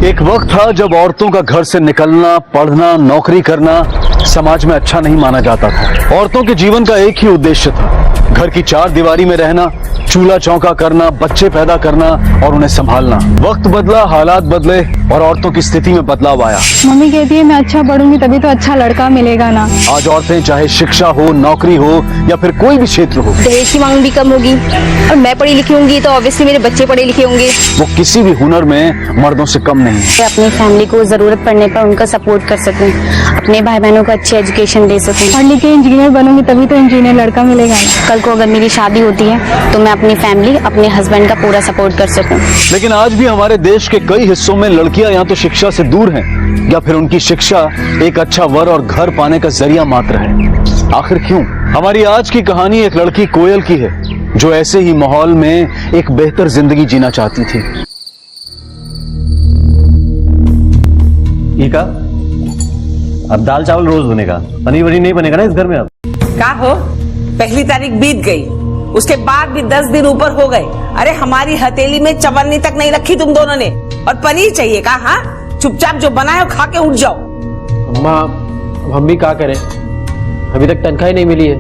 एक वक्त था जब औरतों का घर से निकलना, पढ़ना, नौकरी करना समाज में अच्छा नहीं माना जाता था। औरतों के जीवन का एक ही उद्देश्य था, घर की चार दीवारी में रहना, चूल्हा चौका करना, बच्चे पैदा करना और उन्हें संभालना। वक्त बदला, हालात बदले और औरतों की स्थिति में बदलाव आया। मम्मी कहती है मैं अच्छा पढ़ूंगी तभी तो अच्छा लड़का मिलेगा ना। आज औरतें चाहे शिक्षा हो, नौकरी हो या फिर कोई भी क्षेत्र हो, दहेज की मांग भी कम होगी और मैं पढ़ी लिखी होंगी तो ऑब्वियसली मेरे बच्चे पढ़े लिखे होंगे। वो किसी भी हुनर में मर्दों से कम नहीं है। अपनी फैमिली को जरूरत पड़ने पर उनका सपोर्ट कर सकूं, अपने भाई बहनों को अच्छी एजुकेशन दे सकूं। पढ़ लिख के इंजीनियर बनूंगी तभी तो इंजीनियर लड़का मिलेगा ना। कल को अगर मेरी शादी होती है तो मैं अपनी फैमिली, अपने हस्बैंड का पूरा सपोर्ट कर सकूं। लेकिन आज भी हमारे देश के कई हिस्सों में लड़कियां या तो शिक्षा से दूर हैं या फिर उनकी शिक्षा एक अच्छा वर और घर पाने का जरिया मात्र है। आखिर क्यों? हमारी आज की कहानी एक लड़की कोयल की है जो ऐसे ही माहौल में एक बेहतर जिंदगी जीना चाहती थी। ठीक है, अब दाल चावल रोज बनेगा, पनीर वनीर नहीं बनेगा ना इस घर में। अब क्या हो, पहली तारीख बीत गई, उसके बाद भी 10 दिन ऊपर हो गए। अरे हमारी हथेली में चवन्नी तक नहीं रखी तुम दोनों ने, और पनीर चाहिए का? हाँ, चुपचाप जो बनाए हो खा के उठ जाओ। अम्मा, अब हम भी क्या करें, अभी तक तनख्वाह ही नहीं मिली है।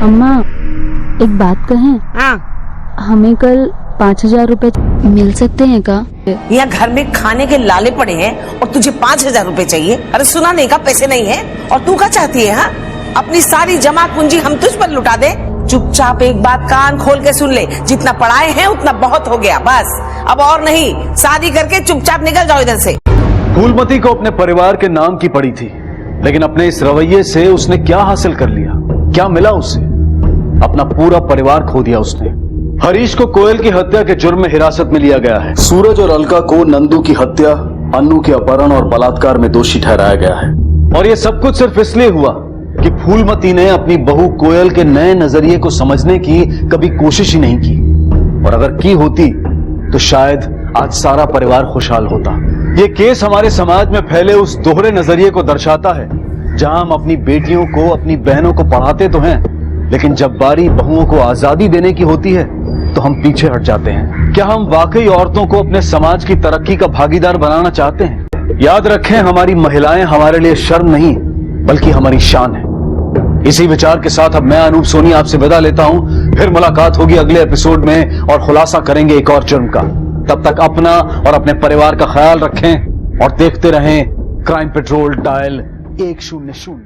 अम्मा, एक बात कहें? हाँ, हमें कल 5,000 रुपए मिल सकते हैं का? यहाँ घर में खाने के लाले पड़े हैं और तुझे 5,000 रुपए चाहिए? अरे सुना नहीं का पैसे नहीं है? और तू क्या चाहती है? हाँ, अपनी सारी जमा पूंजी हम तुझ पर लुटा दे? चुपचाप एक बात कान खोल के सुन ले, जितना पढ़ाए हैं उतना बहुत हो गया, बस अब और नहीं। शादी करके चुपचाप निकल जाओ इधर से। फूलमती को अपने परिवार के नाम की पड़ी थी, लेकिन अपने इस रवैये से उसने क्या हासिल कर लिया? क्या मिला उसे? अपना पूरा परिवार खो दिया उसने। हरीश को कोयल की हत्या के जुर्म में हिरासत में लिया गया है। सूरज और अलका को नंदू की हत्या, अन्नू के अपहरण और बलात्कार में दोषी ठहराया गया है। और ये सब कुछ सिर्फ इसलिए हुआ कि फूलमती ने अपनी बहू कोयल के नए नजरिए को समझने की कभी कोशिश ही नहीं की। और अगर की होती तो शायद आज सारा परिवार खुशहाल होता। ये केस हमारे समाज में फैले उस दोहरे नजरिए को दर्शाता है, जहां हम अपनी बेटियों को, अपनी बहनों को पढ़ाते तो हैं, लेकिन जब बारी बहुओं को आजादी देने की होती है तो हम पीछे हट जाते हैं। क्या हम वाकई औरतों को अपने समाज की तरक्की का भागीदार बनाना चाहते हैं? याद रखें, हमारी महिलाएं हमारे लिए शर्म नहीं बल्कि हमारी शान है। इसी विचार के साथ अब मैं अनूप सोनी आपसे विदा लेता हूं। फिर मुलाकात होगी अगले एपिसोड में और खुलासा करेंगे एक और जुर्म का। तब तक अपना और अपने परिवार का ख्याल रखें और देखते रहें क्राइम पेट्रोल डायल 100।